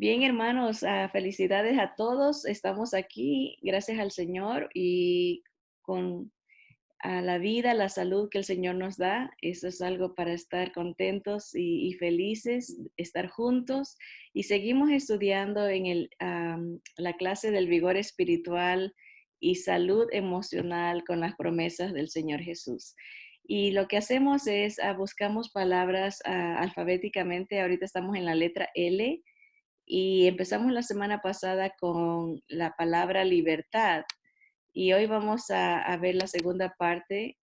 Bien, hermanos, felicidades a todos. Estamos aquí, gracias al Señor y con a la vida, la salud que el Señor nos da. Eso es algo para estar contentos y felices, estar juntos. Y seguimos estudiando en la clase del vigor espiritual y salud emocional con las promesas del Señor Jesús. Y lo que hacemos es buscamos palabras alfabéticamente. Ahorita estamos en la letra L y empezamos la semana pasada con la palabra libertad y hoy vamos a ver la segunda parte.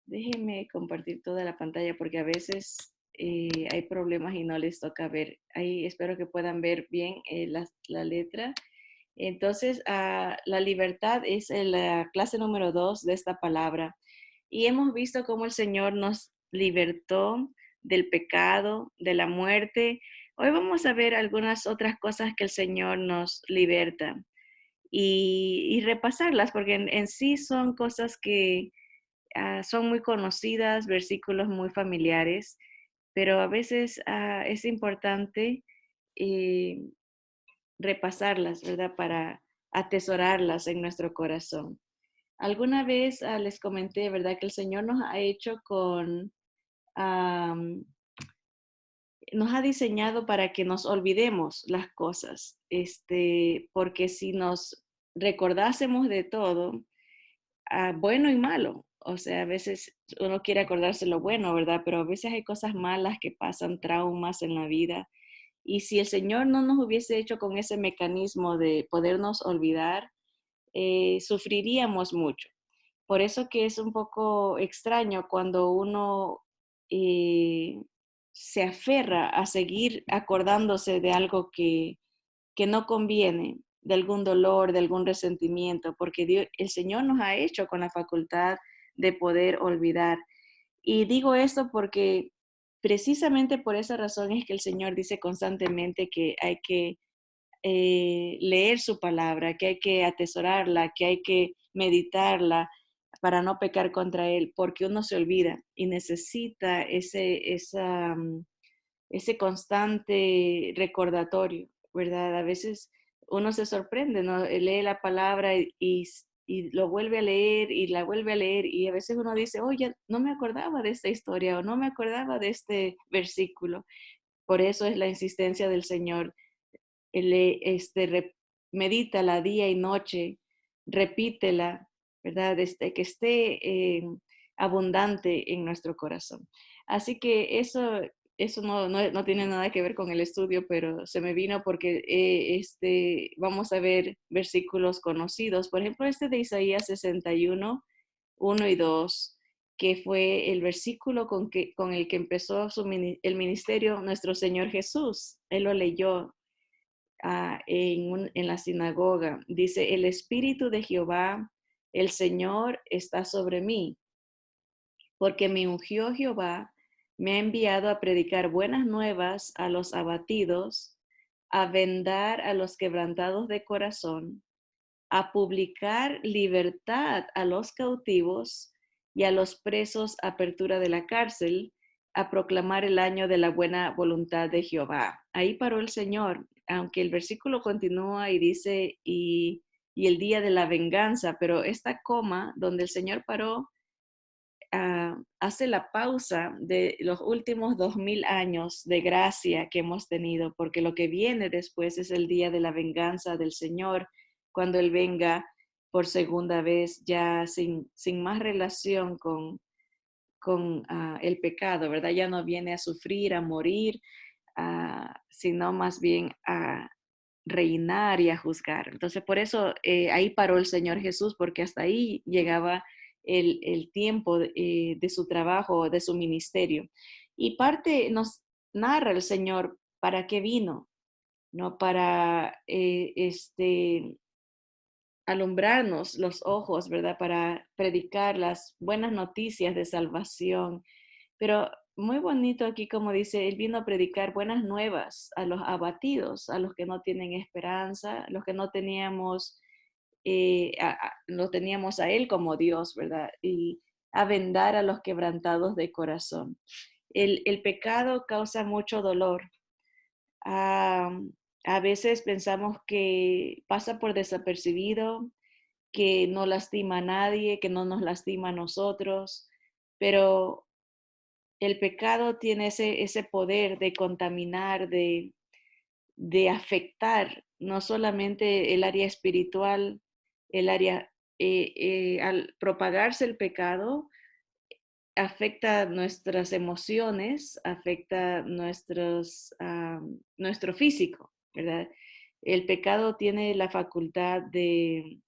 Déjenme compartir toda la pantalla porque a veces hay problemas y no les toca ver. Ahí espero que puedan ver bien la letra. Entonces, la libertad es la clase número 2 de esta palabra. Y hemos visto cómo el Señor nos libertó del pecado, de la muerte. Hoy vamos a ver algunas otras cosas que el Señor nos liberta y repasarlas, porque en sí son cosas que son muy conocidas, versículos muy familiares, pero a veces es importante eh, repasarlas, ¿verdad? Para atesorarlas en nuestro corazón. Alguna vez les comenté, ¿verdad? Que el Señor nos ha hecho am, nos ha diseñado para que nos olvidemos las cosas, porque si nos recordásemos de todo, bueno y malo, o sea, a veces uno quiere acordarse lo bueno, ¿verdad? Pero a veces hay cosas malas que pasan, traumas en la vida. Y si el Señor no nos hubiese hecho con ese mecanismo de podernos olvidar, sufriríamos mucho. Por eso que es un poco extraño cuando uno eh, se aferra a seguir acordándose de algo que no conviene, de algún dolor, de algún resentimiento, porque el Señor nos ha hecho con la facultad de poder olvidar. Y digo esto porque precisamente por esa razón es que el Señor dice constantemente que hay que leer su palabra, que hay que atesorarla, que hay que meditarla para no pecar contra Él, porque uno se olvida y necesita ese constante recordatorio, ¿verdad? A veces uno se sorprende, ¿no? Lee la palabra y lo vuelve a leer y la vuelve a leer y a veces uno dice, oye, no me acordaba de esta historia o no me acordaba de este versículo. Por eso es la insistencia del Señor. Medítala día y noche, repítela, ¿verdad? Que esté abundante en nuestro corazón. Así que eso no tiene nada que ver con el estudio, pero se me vino porque vamos a ver versículos conocidos. Por ejemplo, este de Isaías 61, 1 y 2, que fue el versículo con el que empezó el ministerio nuestro Señor Jesús. Él lo leyó en la sinagoga. Dice, el Espíritu de Jehová, el Señor, está sobre mí, porque me ungió Jehová, me ha enviado a predicar buenas nuevas a los abatidos, a vendar a los quebrantados de corazón, a publicar libertad a los cautivos y a los presos apertura de la cárcel, a proclamar el año de la buena voluntad de Jehová. Ahí paró el Señor, aunque el versículo continúa y dice, y el día de la venganza, pero esta coma donde el Señor paró hace la pausa de los últimos 2000 años de gracia que hemos tenido, porque lo que viene después es el día de la venganza del Señor, cuando Él venga por segunda vez, ya sin más relación con el pecado, ¿verdad? Ya no viene a sufrir, a morir, sino más bien a reinar y a juzgar. Entonces, por eso ahí paró el Señor Jesús, porque hasta ahí llegaba el tiempo de su trabajo, de su ministerio. Y parte nos narra el Señor para qué vino, ¿no? Para alumbrarnos los ojos, ¿verdad? Para predicar las buenas noticias de salvación. Pero muy bonito aquí, como dice, Él vino a predicar buenas nuevas a los abatidos, a los que no tienen esperanza, los que no teníamos, lo teníamos a Él como Dios, ¿verdad? Y a vendar a los quebrantados de corazón. El pecado causa mucho dolor, Ah, a veces pensamos que pasa por desapercibido, que no lastima a nadie, que no nos lastima a nosotros, pero el pecado tiene ese poder de contaminar, de afectar no solamente el área espiritual, el área, al propagarse el pecado, afecta nuestras emociones, afecta nuestro físico, ¿verdad? El pecado tiene la facultad de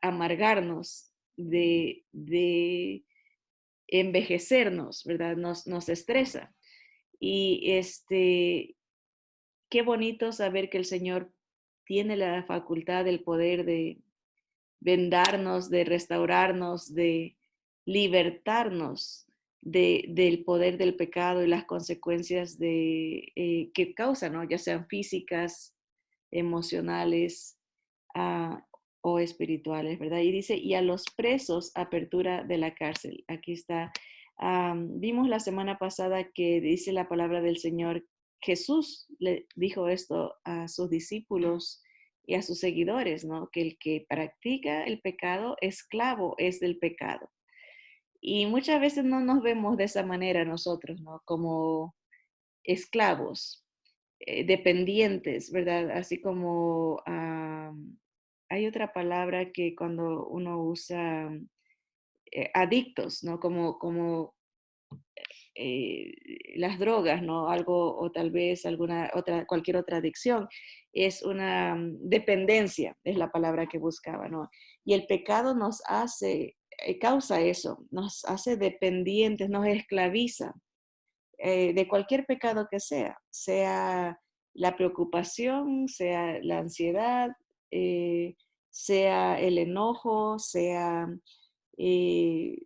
amargarnos, de envejecernos, ¿verdad? Nos estresa. Y qué bonito saber que el Señor tiene la facultad, el poder de vendarnos, de restaurarnos, de libertarnos del poder del pecado y las consecuencias que causan, ¿no? Ya sean físicas, emocionales ah, o espirituales, ¿verdad? Y dice, y a los presos, apertura de la cárcel. Aquí está. Vimos la semana pasada que dice la palabra del Señor, Jesús le dijo esto a sus discípulos y a sus seguidores, ¿no? Que el que practica el pecado, esclavo es del pecado. Y muchas veces no nos vemos de esa manera nosotros, ¿no? Como esclavos, dependientes, ¿verdad? Así como hay otra palabra que cuando uno usa adictos, ¿no? Como eh, las drogas, ¿no? Algo o tal vez alguna otra, cualquier otra adicción. Es una dependencia, es la palabra que buscaba, ¿no? Y el pecado nos hace, causa eso, nos hace dependientes, nos esclaviza de cualquier pecado que sea la preocupación, sea la ansiedad, eh, sea el enojo, sea eh,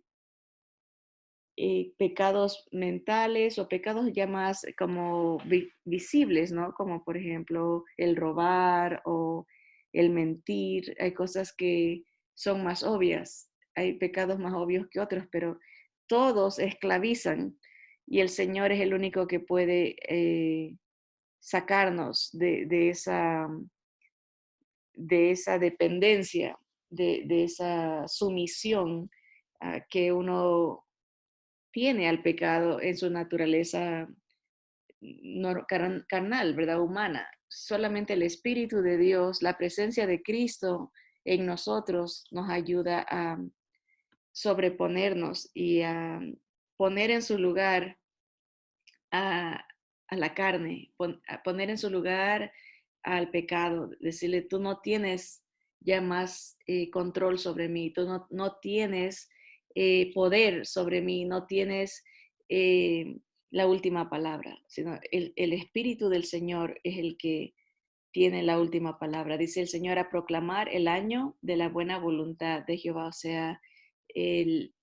pecados mentales o pecados ya más como visibles, ¿no? Como por ejemplo el robar o el mentir. Hay cosas que son más obvias, hay pecados más obvios que otros, pero todos esclavizan y el Señor es el único que puede sacarnos de esa dependencia, de esa sumisión que uno tiene al pecado en su naturaleza carnal, ¿verdad? Humana. Solamente el Espíritu de Dios, la presencia de Cristo en nosotros nos ayuda a sobreponernos y a poner en su lugar a, a la carne, a poner en su lugar al pecado, decirle, tú no tienes ya más control sobre mí, tú no tienes poder sobre mí, no tienes la última palabra, sino el Espíritu del Señor es el que tiene la última palabra. Dice el Señor a proclamar el año de la buena voluntad de Jehová, o sea, el,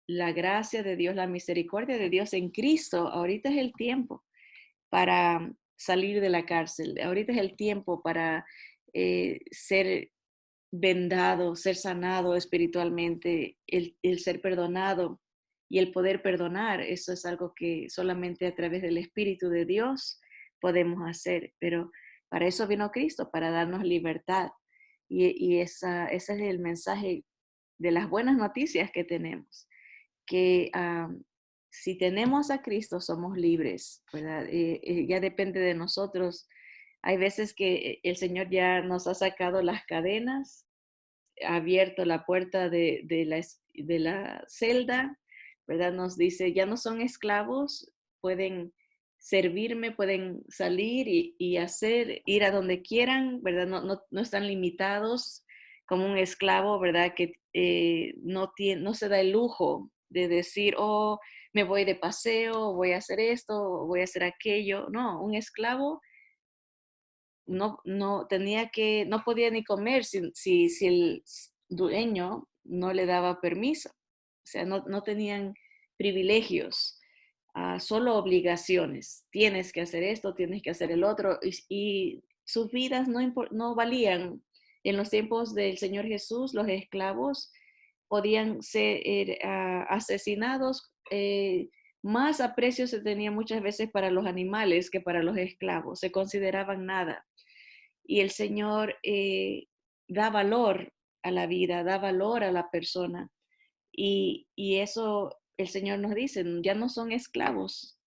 la gracia de Dios, la misericordia de Dios en Cristo. Ahorita es el tiempo para salir de la cárcel. Ahorita es el tiempo para ser vendado, ser sanado espiritualmente, el ser perdonado y el poder perdonar. Eso es algo que solamente a través del Espíritu de Dios podemos hacer. Pero para eso vino Cristo, para darnos libertad. Y ese es el mensaje de las buenas noticias que tenemos que si tenemos a Cristo somos libres, ¿verdad? Ya depende de nosotros. Hay veces que el Señor ya nos ha sacado las cadenas, ha abierto la puerta de la celda, ¿verdad? Nos dice, ya no son esclavos, pueden servirme, pueden salir y hacer, ir a donde quieran, ¿verdad? No están limitados como un esclavo, ¿verdad? Que no se da el lujo de decir, oh, me voy de paseo, voy a hacer esto, voy a hacer aquello. No, un esclavo no podía ni comer si el dueño no le daba permiso. O sea, no tenían privilegios, solo obligaciones. Tienes que hacer esto, tienes que hacer el otro. Y sus vidas no valían. En los tiempos del Señor Jesús, los esclavos podían ser asesinados más aprecio se tenía muchas veces para los animales que para los esclavos, se consideraban nada. Y el Señor da valor a la vida, da valor a la persona. Y eso el Señor nos dice, ya no son esclavos,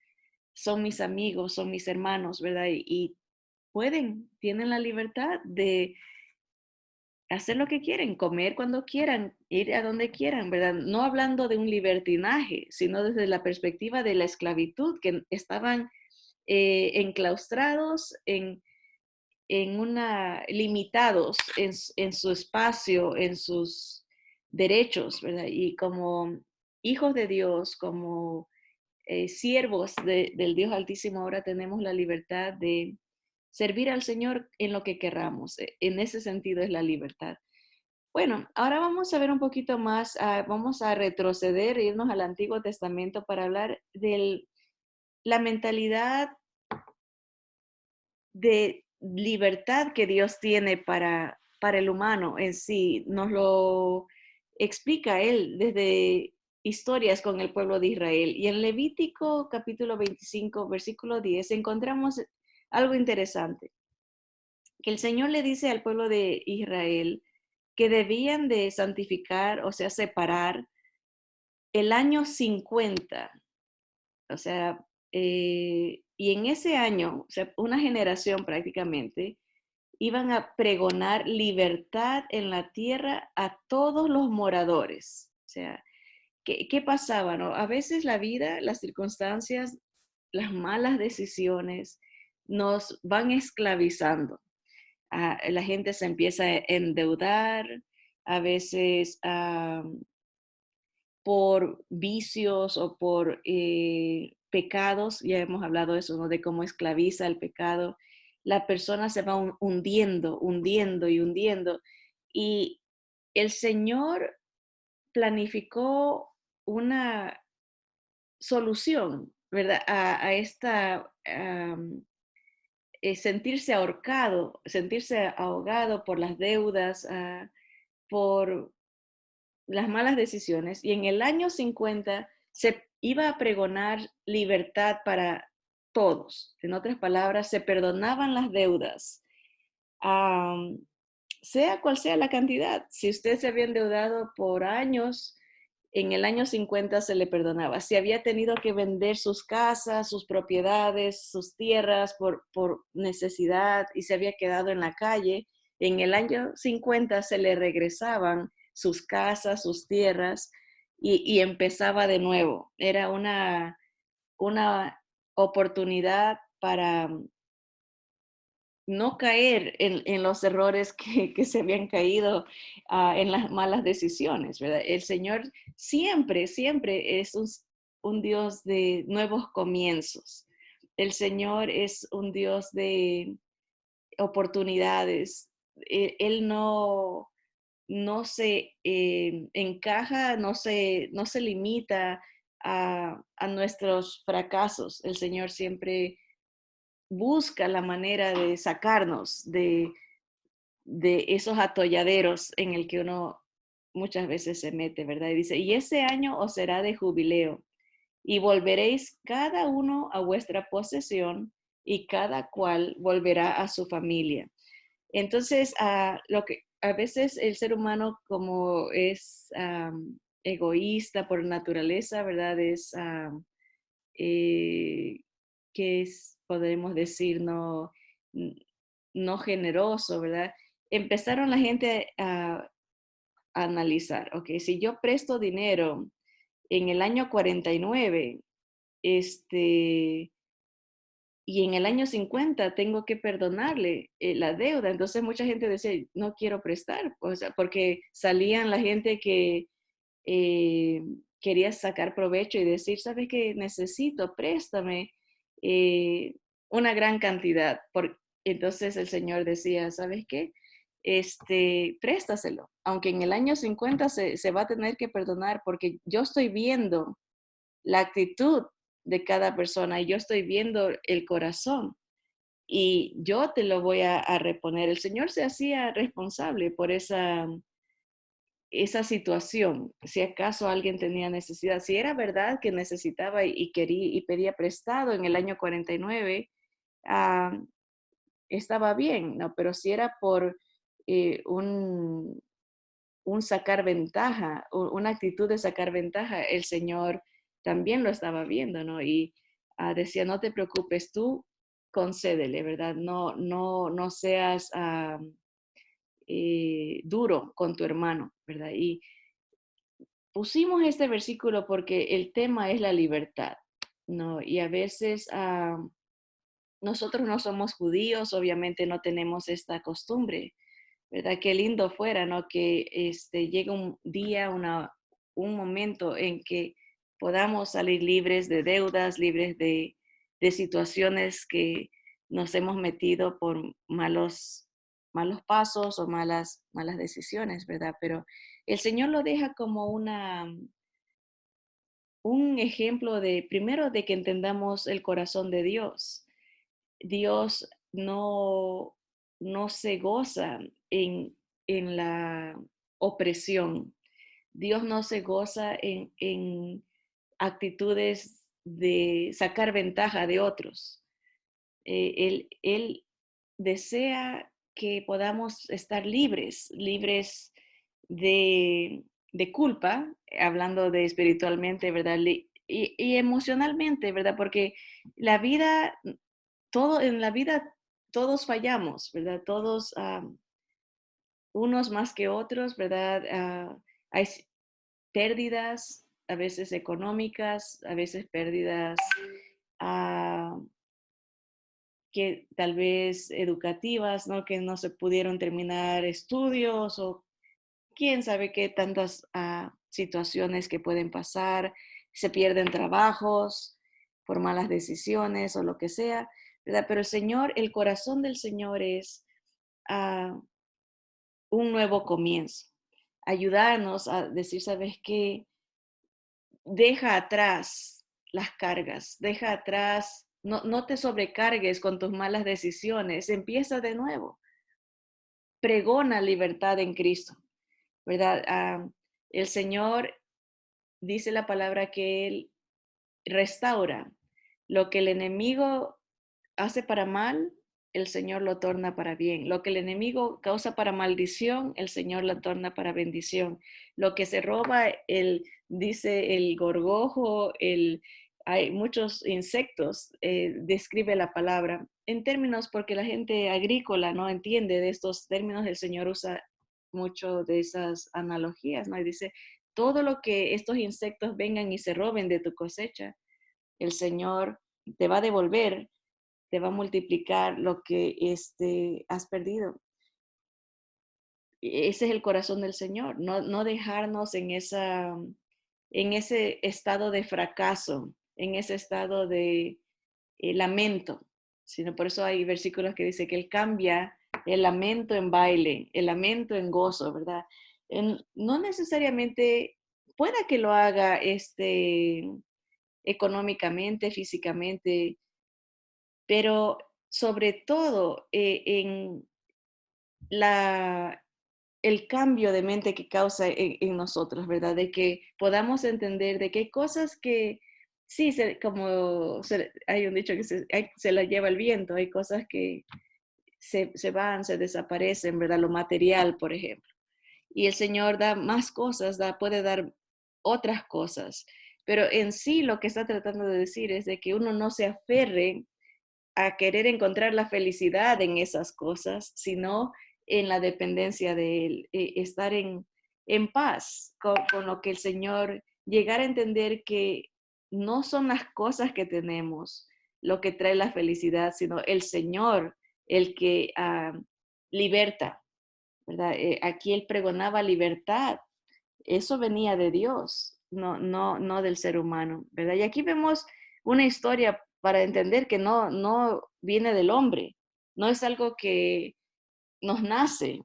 son mis amigos, son mis hermanos, ¿verdad? Y tienen la libertad de hacer lo que quieren, comer cuando quieran, ir a donde quieran, ¿verdad? No hablando de un libertinaje, sino desde la perspectiva de la esclavitud, que estaban enclaustrados limitados en su espacio, en sus derechos, ¿verdad? Y como hijos de Dios, como siervos del Dios Altísimo, ahora tenemos la libertad de servir al Señor en lo que querramos. En ese sentido es la libertad. Bueno, ahora vamos a ver un poquito más, vamos a retroceder, irnos al Antiguo Testamento para hablar de la mentalidad de libertad que Dios tiene para el humano en sí. Nos lo explica Él desde historias con el pueblo de Israel. Y en Levítico capítulo 25, versículo 10, encontramos algo interesante, que el Señor le dice al pueblo de Israel que debían de santificar, o sea, separar el año 50, o sea, y en ese año, o sea, una generación prácticamente, iban a pregonar libertad en la tierra a todos los moradores. O sea, ¿qué pasaba? No? A veces la vida, las circunstancias, las malas decisiones nos van esclavizando. La gente se empieza a endeudar, a veces por vicios o por pecados, ya hemos hablado de eso, ¿no? De cómo esclaviza el pecado. La persona se va hundiendo, hundiendo y hundiendo. Y el Señor planificó una solución, ¿verdad? A esta, sentirse ahorcado, sentirse ahogado por las deudas, por las malas decisiones. Y en el año 50 se iba a pregonar libertad para todos. En otras palabras, se perdonaban las deudas, um, sea cual sea la cantidad. Si usted se había endeudado por años, en el año 50 se le perdonaba. Si había tenido que vender sus casas, sus propiedades, sus tierras por necesidad y se había quedado en la calle, en el año 50 se le regresaban sus casas, sus tierras y empezaba de nuevo. Era una oportunidad para no caer en los errores que se habían caído en las malas decisiones, ¿verdad? El Señor siempre, siempre es un Dios de nuevos comienzos. El Señor es un Dios de oportunidades. Él no se encaja, no se limita a nuestros fracasos. El Señor siempre busca la manera de sacarnos de esos atolladeros en el que uno muchas veces se mete, ¿verdad? Y dice, y ese año os será de jubileo, y volveréis cada uno a vuestra posesión, y cada cual volverá a su familia. Entonces, lo que a veces el ser humano, como es egoísta por naturaleza, ¿verdad? Es eh, que es, podemos decir, no generoso, ¿verdad? Empezaron la gente a analizar, ok, si yo presto dinero en el año 49, este, y en el año 50 tengo que perdonarle la deuda, entonces mucha gente decía, no quiero prestar, o sea, porque salían la gente que eh, quería sacar provecho y decir, ¿sabes qué? Necesito, préstame eh, una gran cantidad. Entonces el Señor decía, ¿sabes qué? Préstaselo, aunque en el año 50 se va a tener que perdonar porque yo estoy viendo la actitud de cada persona y yo estoy viendo el corazón y yo te lo voy a reponer. El Señor se hacía responsable por esa situación, si acaso alguien tenía necesidad. Si era verdad que necesitaba y quería y pedía prestado en el año 49, ah, estaba bien, ¿no? Pero si era por un sacar ventaja, una actitud de sacar ventaja, el Señor también lo estaba viendo, ¿no? Y decía, no te preocupes, tú concédele, ¿verdad? No seas duro con tu hermano, ¿verdad? Y pusimos este versículo porque el tema es la libertad, ¿no? Y a veces nosotros no somos judíos, obviamente no tenemos esta costumbre, ¿verdad? Qué lindo fuera, ¿no? Que llegue un día, un momento en que podamos salir libres de deudas, libres de situaciones que nos hemos metido por malos pasos o malas decisiones, ¿verdad? Pero el Señor lo deja como un ejemplo de, primero, de que entendamos el corazón de Dios. Dios no se goza en la opresión. Dios no se goza en actitudes de sacar ventaja de otros. Él desea que podamos estar libres, libres de culpa, hablando de espiritualmente, ¿verdad? Y emocionalmente, ¿verdad? Porque la vida, en la vida todos fallamos, ¿verdad? Todos, unos más que otros, ¿verdad? Hay pérdidas, a veces económicas, a veces pérdidas ah, que tal vez educativas, ¿no? Que no se pudieron terminar estudios o quién sabe qué tantas situaciones que pueden pasar, se pierden trabajos por malas decisiones o lo que sea, ¿verdad? Pero el Señor, el corazón del Señor es ah, un nuevo comienzo, ayudarnos a decir, ¿sabes qué? Deja atrás las cargas, deja atrás, no te sobrecargues con tus malas decisiones, empieza de nuevo, pregona libertad en Cristo, ¿verdad? El Señor dice la palabra que Él restaura lo que el enemigo hace para mal, el Señor lo torna para bien. Lo que el enemigo causa para maldición, el Señor lo torna para bendición. Lo que se roba, dice el gorgojo, hay muchos insectos, describe la palabra. En términos, porque la gente agrícola no entiende de estos términos, el Señor usa mucho de esas analogías, ¿no? Y dice, todo lo que estos insectos vengan y se roben de tu cosecha, el Señor te va a devolver, te va a multiplicar lo que has perdido. Ese es el corazón del Señor, no dejarnos en ese estado de fracaso, en ese estado de lamento, sino por eso hay versículos que dice que Él cambia el lamento en baile, el lamento en gozo, ¿verdad? No necesariamente pueda que lo haga económicamente, físicamente, pero sobre todo en la, el cambio de mente que causa en nosotros, ¿verdad? De que podamos entender de que hay cosas que, sí, hay un dicho que se la lleva el viento, hay cosas que se van, se desaparecen, ¿verdad? Lo material, por ejemplo. Y el Señor da más cosas, puede dar otras cosas. Pero en sí lo que está tratando de decir es de que uno no se aferre a querer encontrar la felicidad en esas cosas, sino en la dependencia de Él, estar en paz con lo que el Señor, llegar a entender que no son las cosas que tenemos lo que trae la felicidad, sino el Señor el que liberta, ¿verdad? Aquí Él pregonaba libertad, eso venía de Dios, no del ser humano, ¿verdad? Y aquí vemos una historia para entender que no viene del hombre, no es algo que nos nace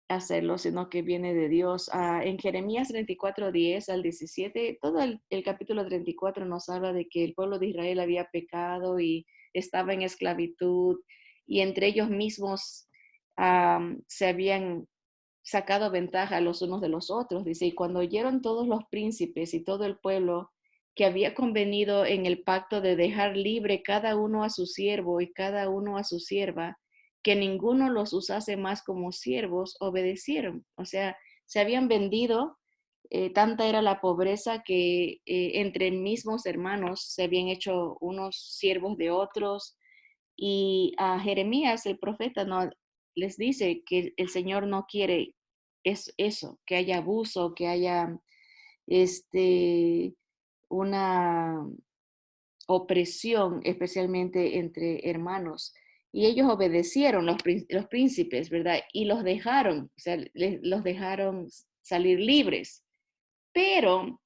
hacerlo, sino que viene de Dios. En Jeremías 34:10 al 17, todo el capítulo 34 nos habla de que el pueblo de Israel había pecado y estaba en esclavitud y entre ellos mismos se habían sacado ventaja los unos de los otros. Dice, y cuando oyeron todos los príncipes y todo el pueblo que había convenido en el pacto de dejar libre cada uno a su siervo y cada uno a su sierva, que ninguno los usase más como siervos, obedecieron. O sea, se habían vendido, tanta era la pobreza que entre mismos hermanos se habían hecho unos siervos de otros. Y a Jeremías, el profeta, no les dice que el Señor no quiere eso, que haya abuso, que haya este, una opresión, especialmente entre hermanos. Y ellos obedecieron los príncipes, ¿verdad? Y los dejaron, o sea, los dejaron salir libres. Pero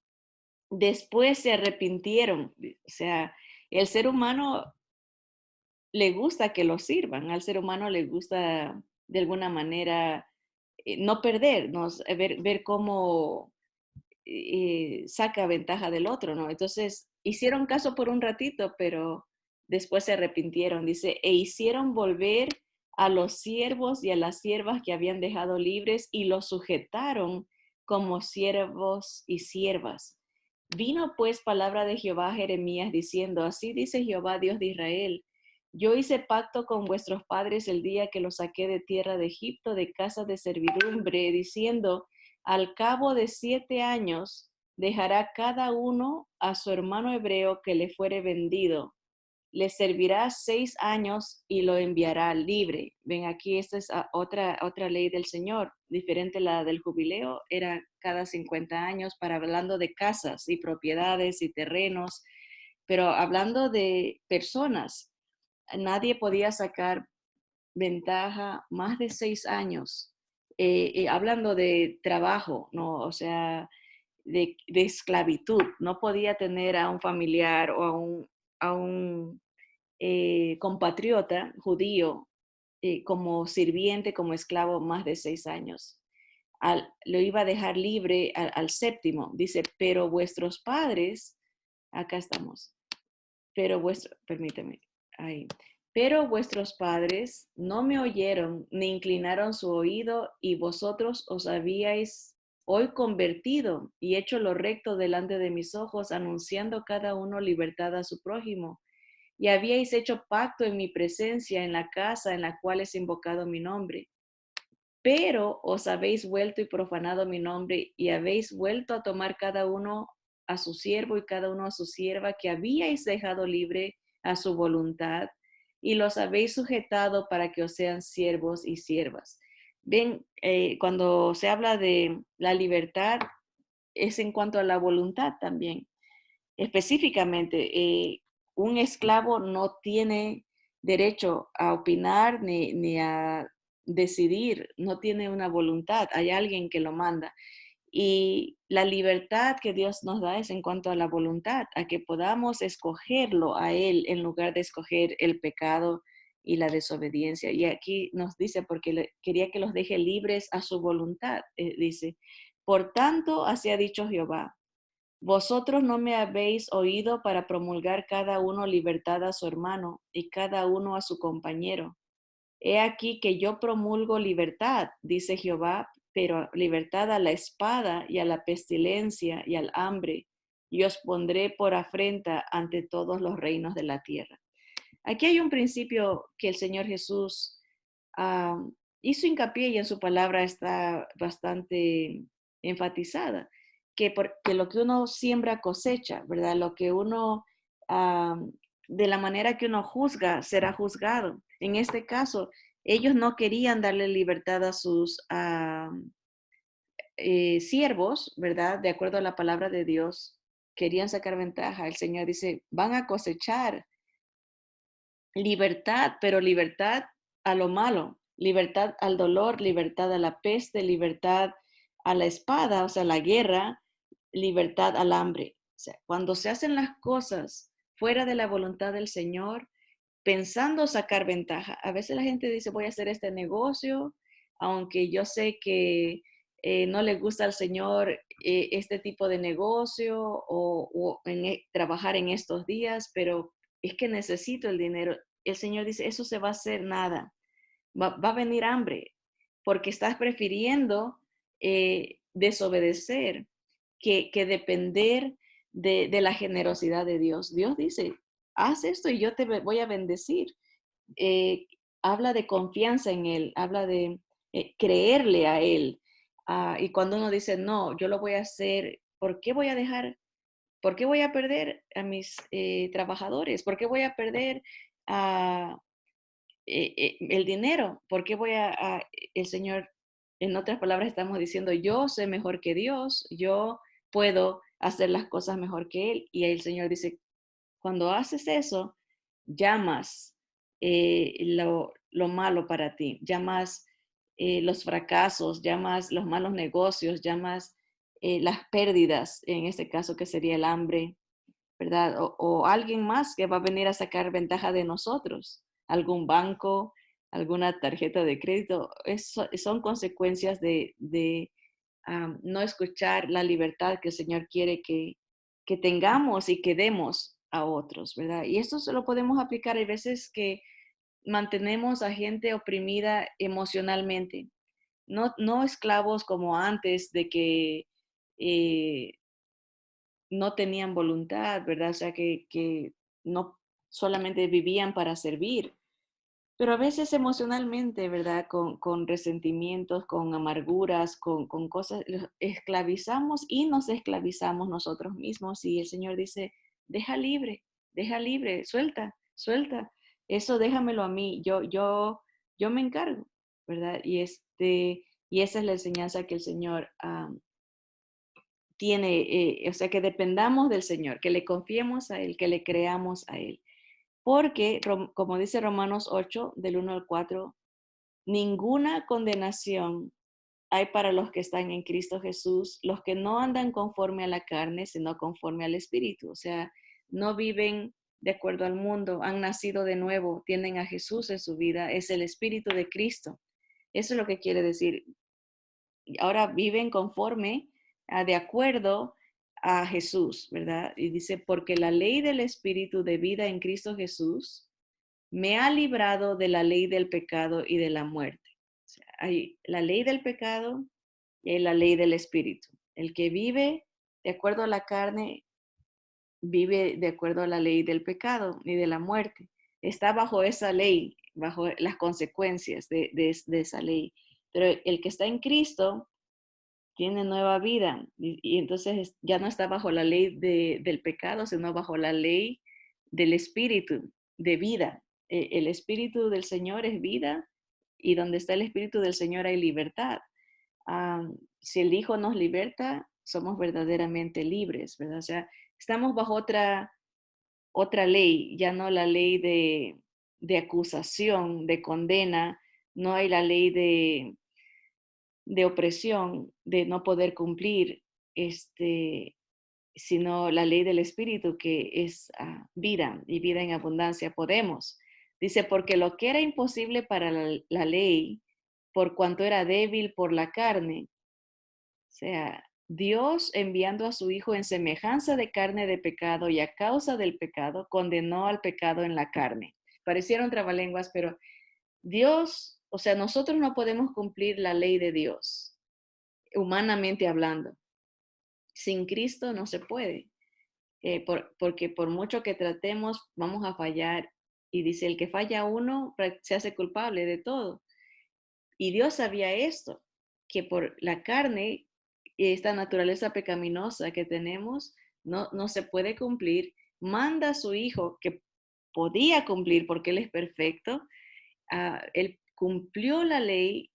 después se arrepintieron. O sea, el ser humano le gusta que lo sirvan, al ser humano le gusta de alguna manera no perdernos, ver cómo saca ventaja del otro, ¿no? Entonces, hicieron caso por un ratito, pero después se arrepintieron, dice, e hicieron volver a los siervos y a las siervas que habían dejado libres y los sujetaron como siervos y siervas. Vino pues palabra de Jehová a Jeremías diciendo, así dice Jehová, Dios de Israel, yo hice pacto con vuestros padres el día que los saqué de tierra de Egipto, de casa de servidumbre, diciendo, al cabo de 7 años dejará cada uno a su hermano hebreo que le fuere vendido. Le servirá 6 años y lo enviará libre. Ven aquí, esta es otra ley del Señor, diferente a la del jubileo, era cada 50 años para hablando de casas y propiedades y terrenos, pero hablando de personas, nadie podía sacar ventaja más de 6 años. Hablando de trabajo, ¿no? O sea, de esclavitud. No podía tener a un familiar o a un compatriota judío como sirviente, como esclavo más de 6 años. Lo iba a dejar libre al séptimo. Dice, pero vuestros padres, acá estamos, permíteme, ahí. Pero vuestros padres no me oyeron ni inclinaron su oído y vosotros os habíais hoy convertido y hecho lo recto delante de mis ojos, anunciando cada uno libertad a su prójimo. Y habíais hecho pacto en mi presencia en la casa en la cual es invocado mi nombre. Pero os habéis vuelto y profanado mi nombre y habéis vuelto a tomar cada uno a su siervo y cada uno a su sierva que habíais dejado libre a su voluntad y los habéis sujetado para que os sean siervos y siervas. Ven, cuando se habla de la libertad es en cuanto a la voluntad también. Específicamente, un esclavo no tiene derecho a opinar ni a decidir, no tiene una voluntad, hay alguien que lo manda. Y la libertad que Dios nos da es en cuanto a la voluntad, a que podamos escogerlo a Él en lugar de escoger el pecado y la desobediencia. Y aquí nos dice, porque quería que los deje libres a su voluntad, dice, por tanto, así ha dicho Jehová, vosotros no me habéis oído para promulgar cada uno libertad a su hermano y cada uno a su compañero. He aquí que yo promulgo libertad, dice Jehová, pero libertad a la espada y a la pestilencia y al hambre, y os pondré por afrenta ante todos los reinos de la tierra. Aquí hay un principio que el Señor Jesús ah, hizo hincapié y en su palabra está bastante enfatizada, que lo que uno siembra cosecha, ¿verdad? Lo que uno, ah, de la manera que uno juzga, será juzgado. En este caso, ellos no querían darle libertad a sus siervos, ¿verdad? De acuerdo a la palabra de Dios, querían sacar ventaja. El Señor dice, van a cosechar libertad, pero libertad a lo malo, libertad al dolor, libertad a la peste, libertad a la espada, o sea, la guerra, libertad al hambre. O sea, cuando se hacen las cosas fuera de la voluntad del Señor, pensando sacar ventaja, a veces la gente dice, voy a hacer este negocio, aunque yo sé que no le gusta al Señor este tipo de negocio o trabajar en estos días, pero es que necesito el dinero. El Señor dice, eso se va a hacer nada, va a venir hambre. porque estás prefiriendo desobedecer que depender de la generosidad de Dios. Dios dice, haz esto y yo te voy a bendecir. Eh, Habla de confianza en Él, habla de creerle a Él. Y cuando uno dice, no, yo lo voy a hacer, ¿por qué voy a dejar? ¿Por qué voy a perder a mis trabajadores? ¿Por qué voy a perder a, el dinero? ¿Por qué el Señor, en otras palabras, estamos diciendo, yo sé mejor que Dios, yo puedo hacer las cosas mejor que Él? Y el Señor dice, cuando haces eso, llamas lo malo para ti, llamas los fracasos, llamas los malos negocios, llamas las pérdidas, en este caso que sería el hambre, ¿verdad? O alguien más que va a venir a sacar ventaja de nosotros, algún banco, alguna tarjeta de crédito. Son consecuencias de no escuchar la libertad que el Señor quiere que tengamos y que demos a otros, ¿verdad? Y esto se lo podemos aplicar. Hay veces que mantenemos a gente oprimida emocionalmente, no esclavos como antes de que eh, no tenían voluntad, ¿verdad? O sea, que no solamente vivían para servir, pero a veces emocionalmente, ¿verdad? Con resentimientos, con amarguras, con cosas, los esclavizamos y nos esclavizamos nosotros mismos. Y el Señor dice, deja libre, suelta, suelta. Eso déjamelo a mí, yo me encargo, ¿verdad? Y esa es la enseñanza que el Señor tiene, o sea, que dependamos del Señor, que le confiemos a Él, que le creamos a Él. Porque, como dice Romanos 8, del 1 al 4, ninguna condenación hay para los que están en Cristo Jesús, los que no andan conforme a la carne, sino conforme al Espíritu. O sea, no viven de acuerdo al mundo, han nacido de nuevo, tienen a Jesús en su vida, es el Espíritu de Cristo. Eso es lo que quiere decir. Ahora viven conforme, de acuerdo a Jesús, ¿verdad? Y dice, porque la ley del Espíritu de vida en Cristo Jesús me ha librado de la ley del pecado y de la muerte. O sea, hay la ley del pecado y hay la ley del Espíritu. El que vive de acuerdo a la carne, vive de acuerdo a la ley del pecado y de la muerte. Está bajo esa ley, bajo las consecuencias de esa ley. Pero el que está en Cristo tiene nueva vida y entonces ya no está bajo la ley del pecado, sino bajo la ley del espíritu de vida. El espíritu del Señor es vida y donde está el espíritu del Señor hay libertad. Si el Hijo nos liberta, somos verdaderamente libres, ¿verdad? O sea, estamos bajo otra ley, ya no la ley de acusación, de condena, no hay la ley de opresión, de no poder cumplir, sino la ley del Espíritu, que es vida y vida en abundancia. Podemos. Dice, porque lo que era imposible para la ley, por cuanto era débil por la carne, o sea, Dios enviando a su Hijo en semejanza de carne de pecado y a causa del pecado, condenó al pecado en la carne. Parecieron trabalenguas, pero Dios, o sea, nosotros no podemos cumplir la ley de Dios humanamente hablando. Sin Cristo no se puede, porque por mucho que tratemos, vamos a fallar. Y dice, el que falla uno se hace culpable de todo. Y Dios sabía esto, que por la carne, esta naturaleza pecaminosa que tenemos, no se puede cumplir. Manda a su Hijo, que podía cumplir porque Él es perfecto. Él cumplió la ley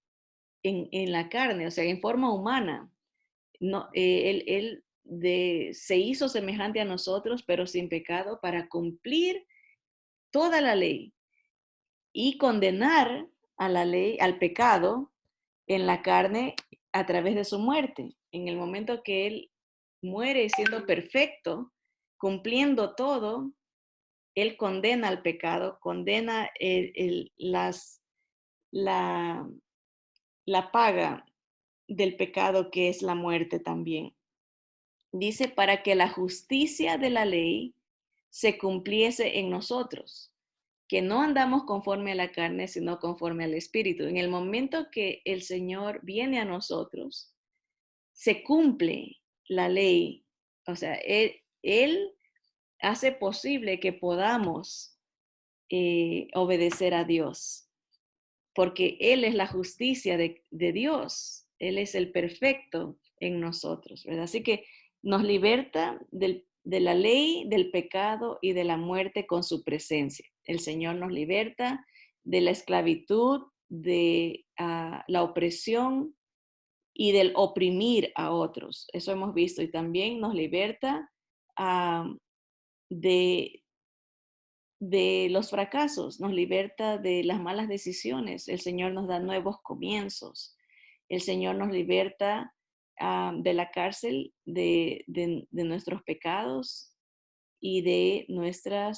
en la carne, o sea, en forma humana. No, él se hizo semejante a nosotros, pero sin pecado, para cumplir toda la ley y condenar a la ley, al pecado en la carne a través de su muerte. En el momento que él muere siendo perfecto, cumpliendo todo, él condena al pecado, condena la, la paga del pecado que es la muerte también. Dice, para que la justicia de la ley se cumpliese en nosotros. que no andamos conforme a la carne, sino conforme al Espíritu. En el momento que el Señor viene a nosotros, se cumple la ley. O sea, Él hace posible que podamos obedecer a Dios, porque Él es la justicia de Dios. Él es el perfecto en nosotros, ¿verdad? Así que nos liberta de la ley, del pecado y de la muerte con su presencia. El Señor nos liberta de la esclavitud, de la opresión y del oprimir a otros. Eso hemos visto. Y también nos liberta de los fracasos, nos liberta de las malas decisiones. El Señor nos da nuevos comienzos. El Señor nos liberta de la cárcel de nuestros pecados y de nuestra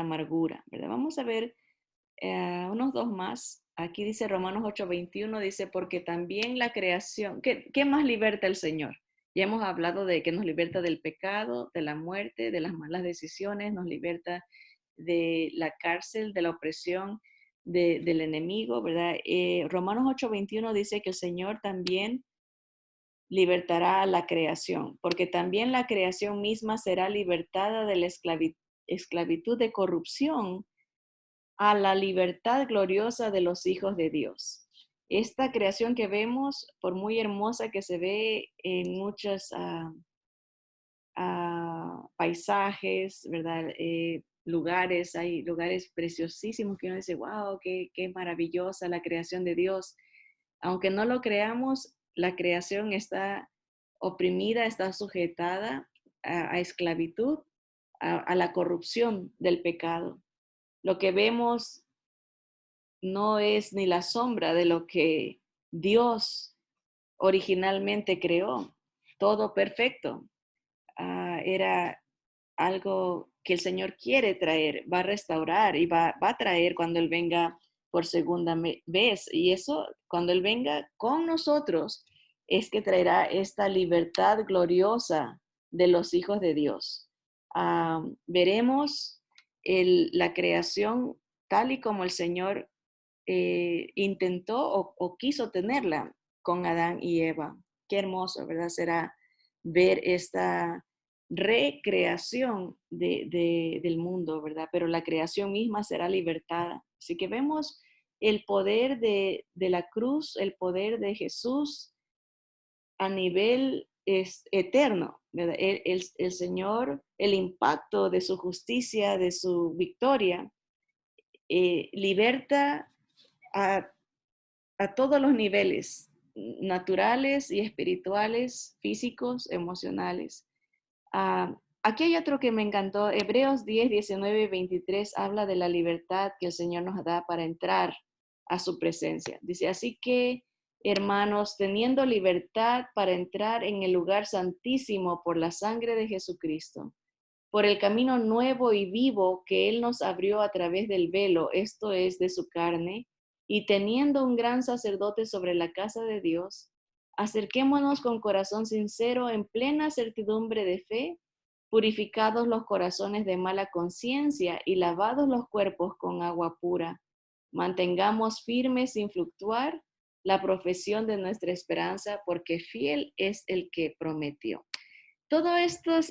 amargura, ¿verdad? Vamos a ver unos dos más. Aquí dice Romanos 8:21, dice, porque también la creación, ¿qué más liberta el Señor? Ya hemos hablado de que nos liberta del pecado, de la muerte, de las malas decisiones, nos liberta de la cárcel, de la opresión del enemigo, ¿verdad? Romanos 8:21 dice que el Señor también libertará a la creación, porque también la creación misma será libertada de la esclavitud de corrupción a la libertad gloriosa de los hijos de Dios. Esta creación que vemos, por muy hermosa que se ve en muchos paisajes, ¿verdad? Lugares, hay lugares preciosísimos que uno dice, wow, qué maravillosa la creación de Dios. Aunque no lo creamos, la creación está oprimida, está sujetada a esclavitud, a la corrupción del pecado. Lo que vemos no es ni la sombra de lo que Dios originalmente creó. Todo perfecto. Era algo que el Señor quiere traer, va a restaurar y va a traer cuando Él venga por segunda vez. Y eso, cuando Él venga con nosotros, es que traerá esta libertad gloriosa de los hijos de Dios. Veremos la creación tal y como el Señor intentó o quiso tenerla con Adán y Eva. Qué hermoso, ¿verdad? Será ver esta recreación del mundo, ¿verdad? Pero la creación misma será libertada. Así que vemos el poder de la cruz, el poder de Jesús a nivel eterno, ¿verdad? El Señor, el impacto de su justicia, de su victoria, liberta a, a todos los niveles, naturales y espirituales, físicos, emocionales. Aquí hay otro que me encantó. Hebreos 10, 19 y 23 habla de la libertad que el Señor nos da para entrar a su presencia. Dice, así que, hermanos, teniendo libertad para entrar en el lugar santísimo por la sangre de Jesucristo, por el camino nuevo y vivo que Él nos abrió a través del velo, esto es, de su carne, y teniendo un gran sacerdote sobre la casa de Dios, acerquémonos con corazón sincero en plena certidumbre de fe, purificados los corazones de mala conciencia y lavados los cuerpos con agua pura. Mantengamos firmes sin fluctuar la profesión de nuestra esperanza, porque fiel es el que prometió. Todos estos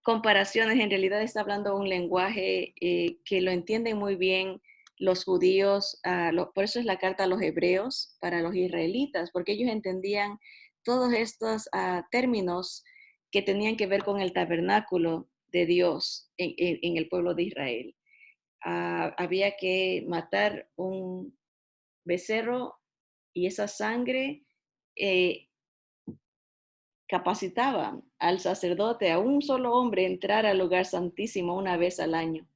comparaciones, en realidad está hablando un lenguaje que lo entienden muy bien los judíos, por eso es la carta a los hebreos para los israelitas, porque ellos entendían todos estos términos que tenían que ver con el tabernáculo de Dios en el pueblo de Israel. Había que matar un becerro y esa sangre capacitaba al sacerdote, a un solo hombre, entrar al lugar santísimo una vez al año.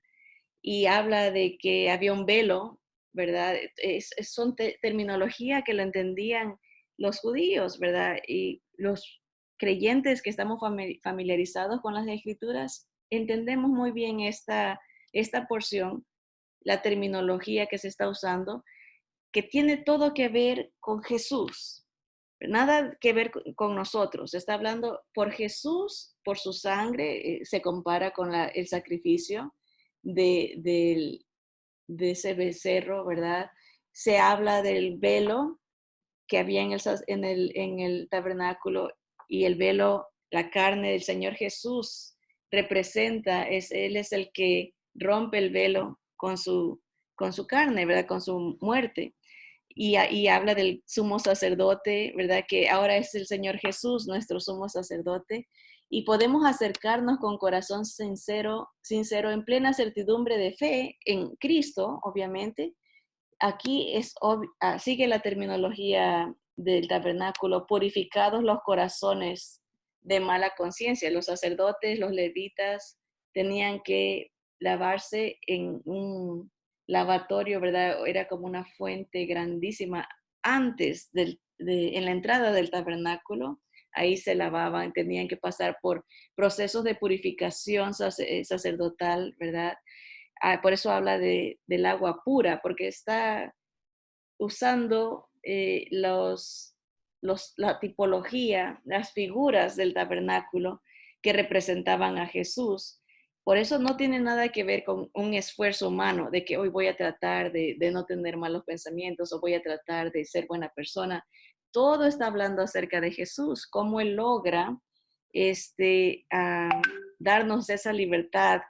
Y habla de que había un velo, ¿verdad? Son terminología que lo entendían los judíos, ¿verdad? Y los creyentes que estamos familiarizados con las escrituras, entendemos muy bien esta porción, la terminología que se está usando, que tiene todo que ver con Jesús. Nada que ver con nosotros. Está hablando por Jesús, por su sangre, se compara con el sacrificio de, de ese becerro, ¿verdad? Se habla del velo que había en el tabernáculo, y el velo, la carne del Señor Jesús representa, Él es el que rompe el velo con su carne, ¿verdad? Con su muerte. Y habla del sumo sacerdote, ¿verdad? Que ahora es el Señor Jesús, nuestro sumo sacerdote. Y podemos acercarnos con corazón sincero, sincero, en plena certidumbre de fe en Cristo, obviamente. Aquí sigue la terminología del tabernáculo: purificados los corazones de mala conciencia. Los sacerdotes, los levitas, tenían que lavarse en un lavatorio, ¿verdad? Era como una fuente grandísima antes en la entrada del tabernáculo. Ahí se lavaban, tenían que pasar por procesos de purificación sacerdotal, ¿verdad? Por eso habla del agua pura, porque está usando la tipología, las figuras del tabernáculo que representaban a Jesús. Por eso no tiene nada que ver con un esfuerzo humano de que hoy voy a tratar de no tener malos pensamientos o voy a tratar de ser buena persona. Todo está hablando acerca de Jesús, cómo Él logra darnos esa libertad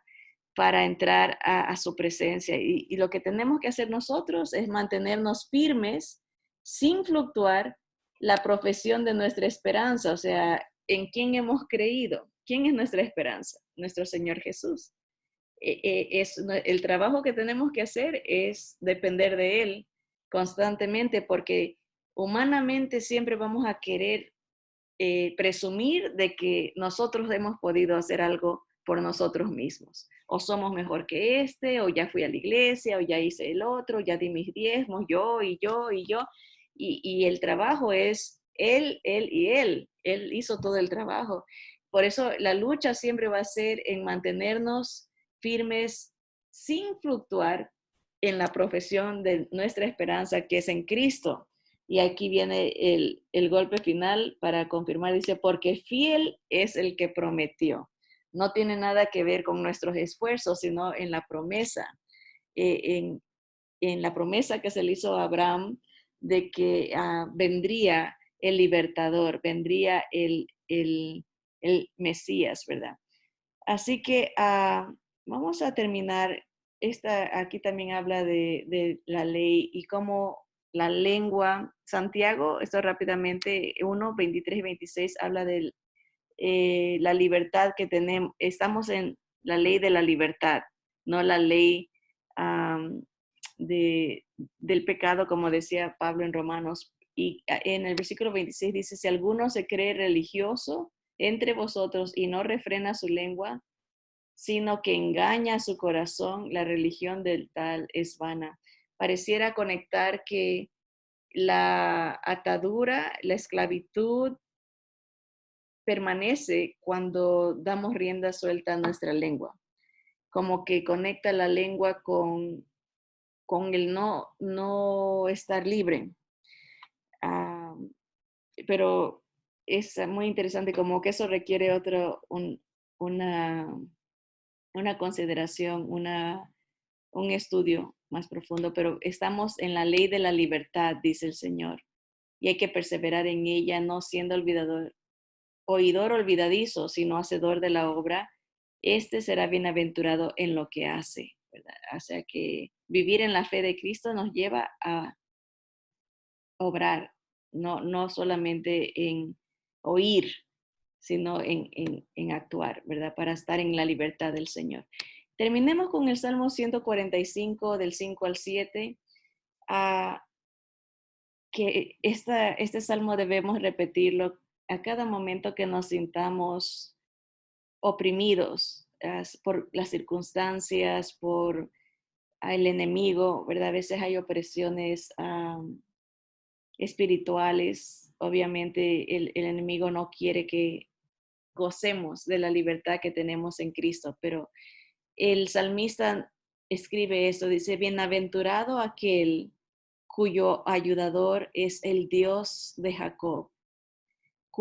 para entrar a su presencia. Y lo que tenemos que hacer nosotros es mantenernos firmes sin fluctuar la profesión de nuestra esperanza, o sea, en quién hemos creído, quién es nuestra esperanza, nuestro Señor Jesús. El trabajo que tenemos que hacer es depender de Él constantemente, porque humanamente siempre vamos a querer presumir de que nosotros hemos podido hacer algo por nosotros mismos. O somos mejor que este, o ya fui a la iglesia, o ya hice el otro, ya di mis diezmos, yo y yo y yo. Y el trabajo es él y él. Él hizo todo el trabajo. Por eso la lucha siempre va a ser en mantenernos firmes sin fluctuar en la profesión de nuestra esperanza, que es en Cristo. Y aquí viene el golpe final para confirmar, dice, porque fiel es el que prometió. No tiene nada que ver con nuestros esfuerzos, sino en la promesa, en la promesa que se le hizo a Abraham de que vendría el libertador, vendría el Mesías, ¿verdad? Así que vamos a terminar. Aquí también habla de la ley y cómo la lengua. Santiago, esto rápidamente, 1, 23 y 26, habla de la libertad que tenemos. Estamos en la ley de la libertad, no la ley um, del pecado, como decía Pablo en Romanos. Y en el versículo 26 dice, si alguno se cree religioso entre vosotros y no refrena su lengua, sino que engaña a su corazón, la religión del tal es vana. Pareciera conectar que la atadura, la esclavitud permanece cuando damos rienda suelta a nuestra lengua, como que conecta la lengua con el no estar libre. Ah, pero es muy interesante, como que eso requiere una, una consideración, un estudio más profundo, pero estamos en la ley de la libertad, dice el Señor, y hay que perseverar en ella, no siendo oidor olvidadizo, sino hacedor de la obra. Este será bienaventurado en lo que hace, ¿verdad? O sea que vivir en la fe de Cristo nos lleva a obrar, no solamente en oír, sino en actuar, ¿verdad? Para estar en la libertad del Señor. Terminemos con el Salmo 145, del 5 al 7. Que este salmo debemos repetirlo a cada momento que nos sintamos oprimidos por las circunstancias, por el enemigo, ¿verdad? A veces hay opresiones espirituales. Obviamente el enemigo no quiere que gocemos de la libertad que tenemos en Cristo, pero el salmista escribe esto, dice, bienaventurado aquel cuyo ayudador es el Dios de Jacob,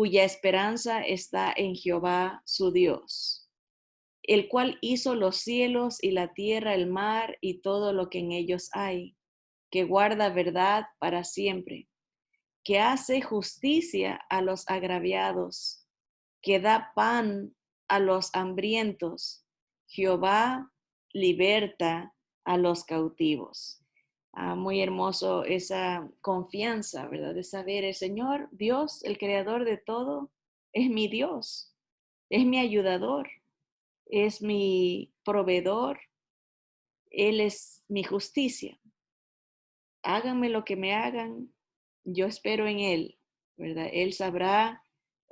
cuya esperanza está en Jehová su Dios, el cual hizo los cielos y la tierra, el mar y todo lo que en ellos hay, que guarda verdad para siempre, que hace justicia a los agraviados, que da pan a los hambrientos. Jehová liberta a los cautivos. Muy hermoso esa confianza, ¿verdad? De saber, el Señor, Dios, el creador de todo, es mi Dios, es mi ayudador, es mi proveedor, Él es mi justicia. Háganme lo que me hagan, yo espero en Él, ¿verdad? Él sabrá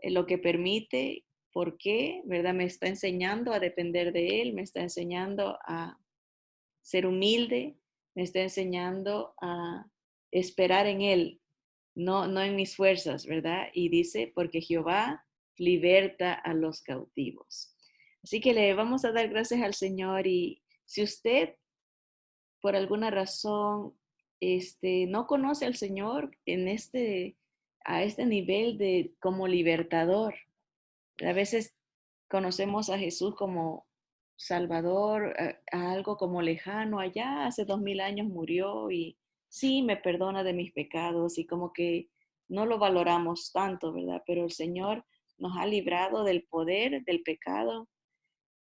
lo que permite, por qué, ¿verdad? Me está enseñando a depender de Él, me está enseñando a ser humilde, me está enseñando a esperar en Él, no en mis fuerzas, ¿verdad? Y dice, porque Jehová liberta a los cautivos. Así que le vamos a dar gracias al Señor y si usted por alguna razón no conoce al Señor a este nivel de como libertador. A veces conocemos a Jesús como Salvador, a algo como lejano, allá hace 2000 años murió y sí me perdona de mis pecados y como que no lo valoramos tanto, ¿verdad? Pero el Señor nos ha librado del poder del pecado,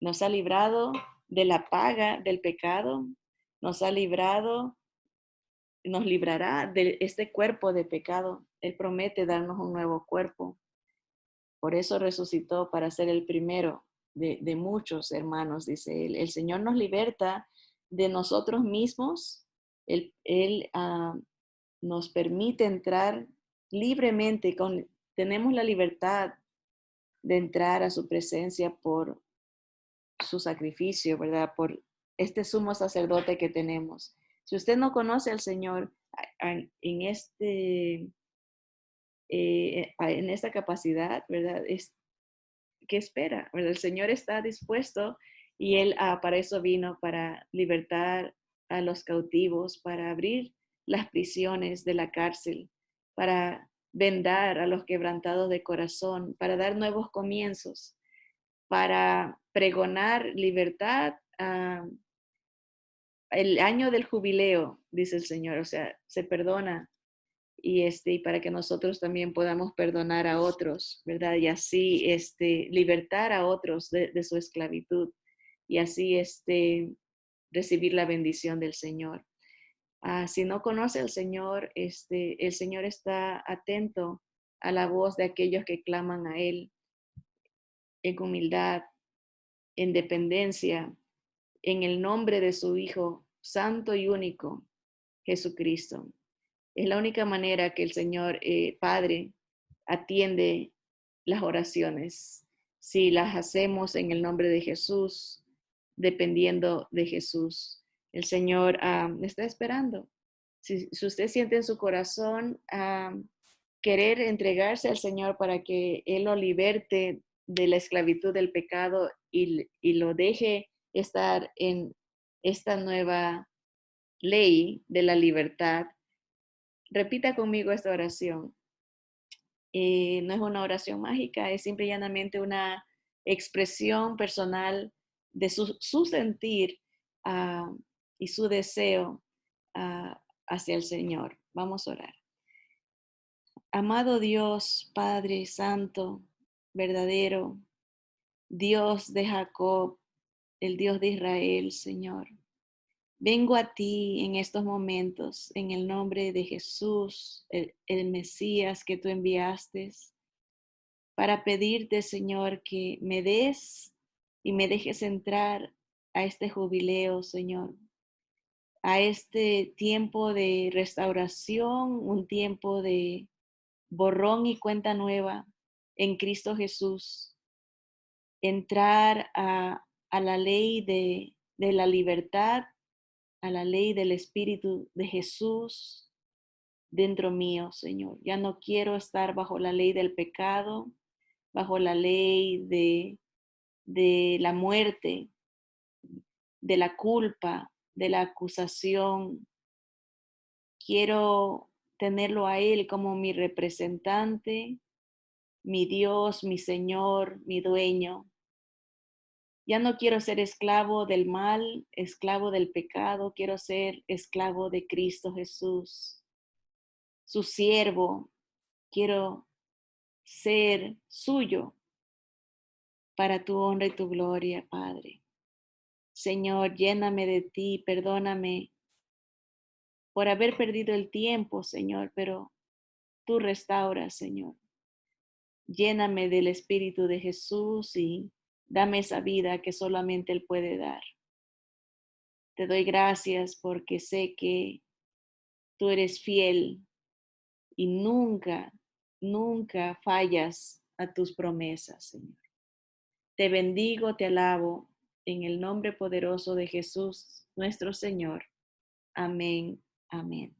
nos ha librado de la paga del pecado, nos ha librado, nos librará de este cuerpo de pecado. Él promete darnos un nuevo cuerpo. Por eso resucitó para ser el primero de muchos hermanos, dice él. El Señor nos liberta de nosotros mismos. Él nos permite entrar libremente. Tenemos la libertad de entrar a su presencia por su sacrificio, ¿verdad? Por este sumo sacerdote que tenemos. Si usted no conoce al Señor en esta capacidad, ¿verdad? ¿Qué espera? ¿Verdad? El Señor está dispuesto y Él para eso vino, para libertar a los cautivos, para abrir las prisiones de la cárcel, para vendar a los quebrantados de corazón, para dar nuevos comienzos, para pregonar libertad. El año del jubileo, dice el Señor, o sea, se perdona y para que nosotros también podamos perdonar a otros, ¿verdad? Y así libertar a otros de su esclavitud y así recibir la bendición del Señor. Si no conoce al Señor, el Señor está atento a la voz de aquellos que claman a Él en humildad, en dependencia, en el nombre de su Hijo Santo y único, Jesucristo. Es la única manera que el Señor Padre atiende las oraciones. Si las hacemos en el nombre de Jesús, dependiendo de Jesús, el Señor está esperando. Si usted siente en su corazón querer entregarse al Señor para que Él lo liberte de la esclavitud del pecado y lo deje estar en esta nueva ley de la libertad, repita conmigo esta oración. No es una oración mágica, es simple y llanamente una expresión personal de su sentir y su deseo hacia el Señor. Vamos a orar. Amado Dios, Padre Santo, verdadero, Dios de Jacob, el Dios de Israel, Señor. Vengo a ti en estos momentos, en el nombre de Jesús, el Mesías que tú enviaste, para pedirte, Señor, que me des y me dejes entrar a este jubileo, Señor, a este tiempo de restauración, un tiempo de borrón y cuenta nueva en Cristo Jesús, entrar a la ley de la libertad, a la ley del Espíritu de Jesús dentro mío, Señor. Ya no quiero estar bajo la ley del pecado, bajo la ley de la muerte, de la culpa, de la acusación. Quiero tenerlo a Él como mi representante, mi Dios, mi Señor, mi dueño. Ya no quiero ser esclavo del mal, esclavo del pecado, quiero ser esclavo de Cristo Jesús, su siervo. Quiero ser suyo para tu honra y tu gloria, Padre. Señor, lléname de ti, perdóname por haber perdido el tiempo, Señor, pero tú restauras, Señor. Lléname del Espíritu de Jesús y dame esa vida que solamente Él puede dar. Te doy gracias porque sé que tú eres fiel y nunca, nunca fallas a tus promesas, Señor. Te bendigo, te alabo en el nombre poderoso de Jesús, nuestro Señor. Amén, amén.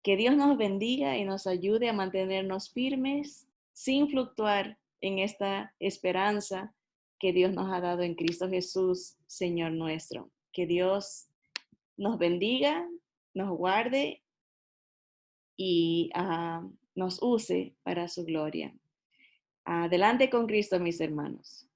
Que Dios nos bendiga y nos ayude a mantenernos firmes sin fluctuar en esta esperanza que Dios nos ha dado en Cristo Jesús, Señor nuestro. Que Dios nos bendiga, nos guarde y nos use para su gloria. Adelante con Cristo, mis hermanos.